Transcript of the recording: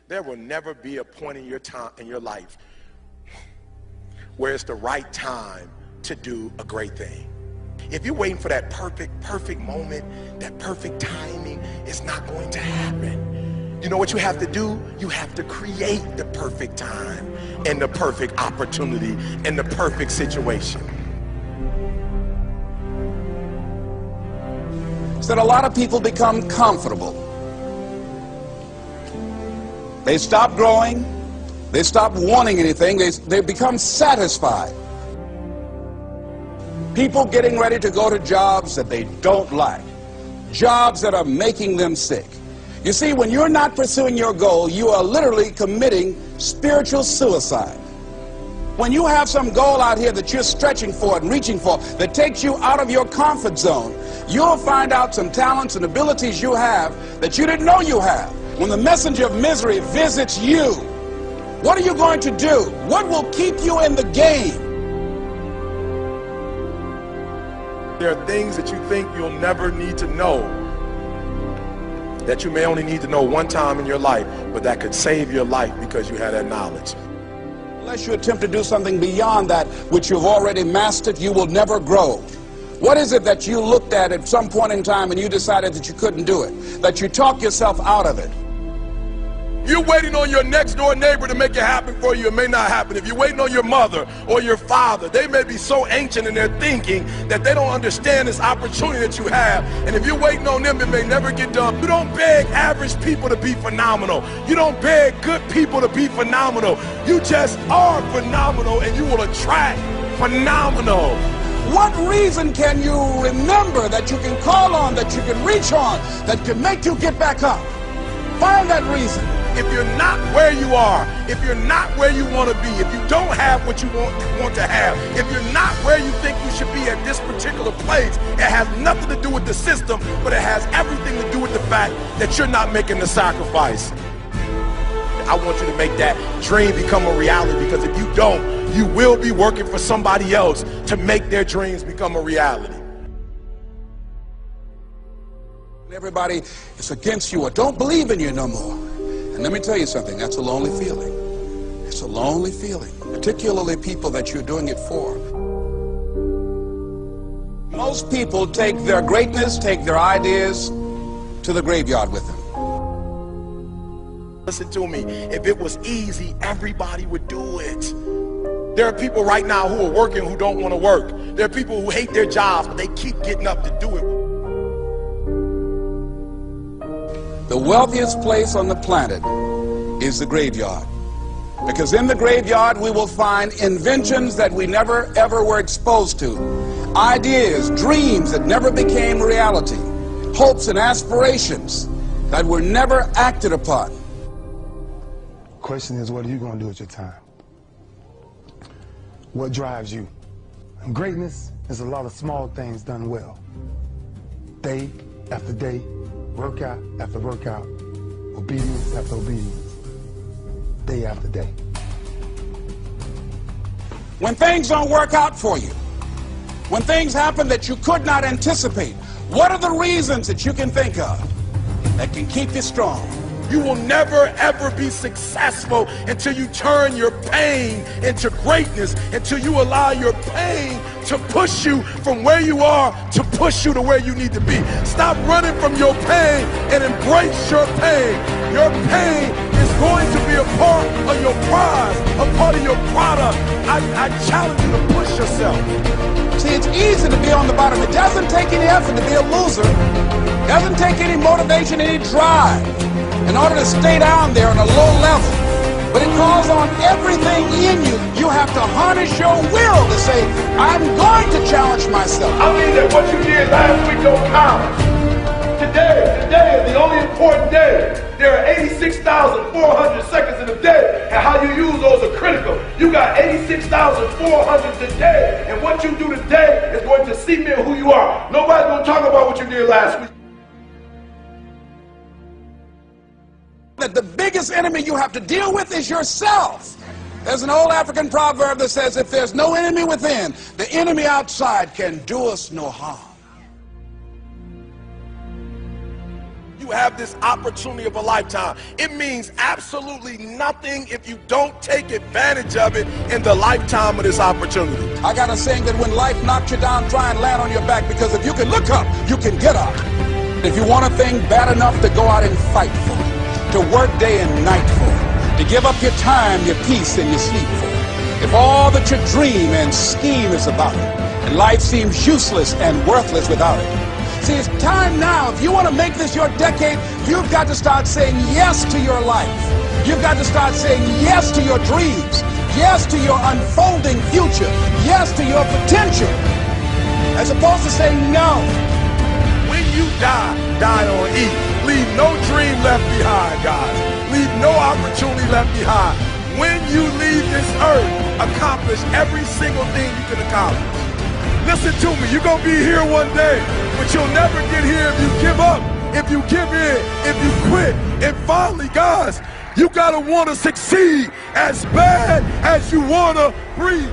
There will never be a point in your time in your life where it's the right time to do a great thing. If you're waiting for that perfect moment, that perfect timing, it's not going to happen. You know what you have to do? You have to create the perfect time and the perfect opportunity and the perfect situation. So that a lot of people become comfortable. They stop growing. They stop wanting anything. They become satisfied. People getting ready to go to jobs that they don't like. Jobs that are making them sick. You see, when you're not pursuing your goal, you are literally committing spiritual suicide. When you have some goal out here that you're stretching for and reaching for that takes you out of your comfort zone, you'll find out some talents and abilities you have that you didn't know you have. When the messenger of misery visits you, what are you going to do? What will keep you in the game? There are things that you think you'll never need to know, that you may only need to know one time in your life, but that could save your life because you had that knowledge. Unless you attempt to do something beyond that which you've already mastered, you will never grow. What is it that you looked at some point in time and you decided that you couldn't do it, that you talked yourself out of it? You're waiting on your next door neighbor to make it happen for you. It may not happen. If you're waiting on your mother or your father, they may be so ancient in their thinking that they don't understand this opportunity that you have. And if you're waiting on them, it may never get done. You don't beg average people to be phenomenal. You don't beg good people to be phenomenal. You just are phenomenal, and you will attract phenomenal. What reason can you remember that you can call on, that you can reach on, that can make you get back up? Find that reason. If you're not where you are, if you're not where you want to be, if you don't have what you want to have, if you're not where you think you should be at this particular place, it has nothing to do with the system, but it has everything to do with the fact that you're not making the sacrifice. I want you to make that dream become a reality, because if you don't, you will be working for somebody else to make their dreams become a reality. Everybody is against you or don't believe in you no more. And let me tell you something, that's a lonely feeling. It's a lonely feeling, particularly people that you're doing it for. Most people take their greatness, take their ideas to the graveyard with them. Listen to me, if it was easy, everybody would do it. There are people right now who are working who don't want to work. There are people who hate their jobs, but they keep getting up to do it. The wealthiest place on the planet is the graveyard. Because in the graveyard we will find inventions that we never ever were exposed to. Ideas, dreams that never became reality. Hopes and aspirations that were never acted upon. The question is, what are you going to do with your time? What drives you? And greatness is a lot of small things done well. Day after day, workout after workout, obedience after obedience, day after day. When things don't work out for you, when things happen that you could not anticipate, what are the reasons that you can think of that can keep you strong? You will never ever be successful until you turn your pain into greatness, until you allow your pain to push you from where you are to push you to where you need to be. Stop running from your pain and embrace your pain. Your pain is going to be a part of your prize, a part of your product. I challenge you to push yourself. See, it's easy to be on the bottom. It doesn't take any effort to be a loser. It doesn't take any motivation, any drive in order to stay down there on a low level. But it calls on everything in you. You have to harness your will to say, I'm going to challenge myself. I mean that what you did last week don't count. Today is the only important day. There are 86,400 seconds in a day, and how you use those are critical. You got 86,400 today, and what you do today is going to cement who you are. Nobody's going to talk about what you did last week. That the biggest enemy you have to deal with is yourself. There's an old African proverb that says, if there's no enemy within, the enemy outside can do us no harm. You you have this opportunity of a lifetime. It means absolutely nothing if you don't take advantage of it in the lifetime of this opportunity. I got a saying that when life knocks you down, try and land on your back, because if you can look up, you can get up. If you want a thing bad enough to go out and fight for it, to work day and night for it, to give up your time, your peace, and your sleep for it, if all that you dream and scheme is about it, and life seems useless and worthless without it. See, it's time now. If you want to make this your decade, you've got to start saying yes to your life. You've got to start saying yes to your dreams, yes to your unfolding future, yes to your potential, as opposed to saying no. When you die, die on E. Leave no dream left behind, guys. Leave no opportunity left behind. When you leave this earth, accomplish every single thing you can accomplish. Listen to me, you're going to be here one day, but you'll never get here if you give up, if you give in, if you quit. And finally, guys, you got to want to succeed as bad as you want to breathe.